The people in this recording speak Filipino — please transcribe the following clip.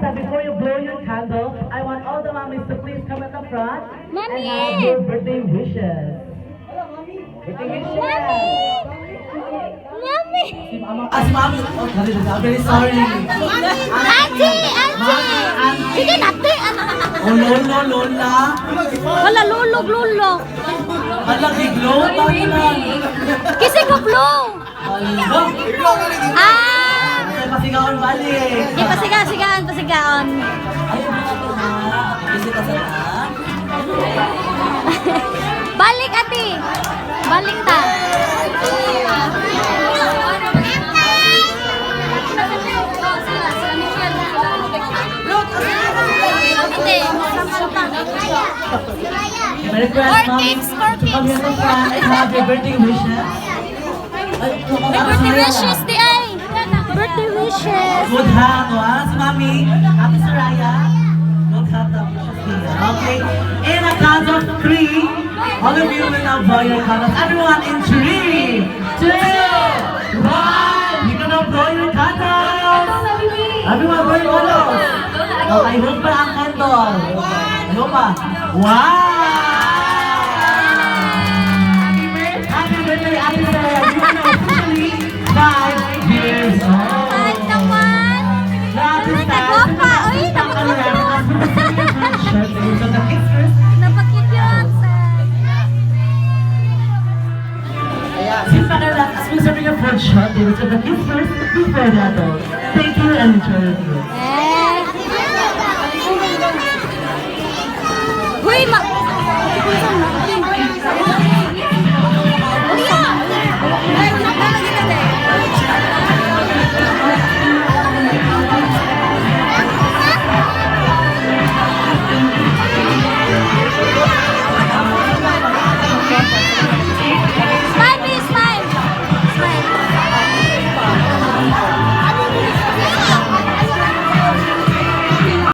Before you blow your candle, I want all the mommies to please come at the front Mommy! and have your birthday wishes. Birthday wishes! Mommy! As mommy, oh, I'm very sorry. Auntie! Sige natin! Oh, lola, lola. Wala, lulog, lulog. Alam, iglo, bakit na? Kasi ko blow. Alam. Ah! Pasigawan balik. Di pasigaon, pasigaon. Ayun na ito ha. Kasi ka sa taas. Balik ati. Balik ta. Ate, Merry Christmas. Come here to front and have your birthday wishes. birthday wishes di ay. Birthday wishes. Good hand, si Mami. Happy Soraya. Good hand, wishes here. Okay. In a count of 3, all of you will now blow your candles. Everyone in 3, 2, 1. You're gonna blow your candles. Everyone blow your candles. Okay, hold pa ang candle. Ano pa? Wow! Happy birthday, Ate Sarah. You are now officially 5 years old. Ay, naman. Ay, nagwapa. Uy, napakagod. Napakikyon. Since Panarat, as we serving your first shot, they will serve the kids first before the adults. Thank you and enjoy your meal. Uy,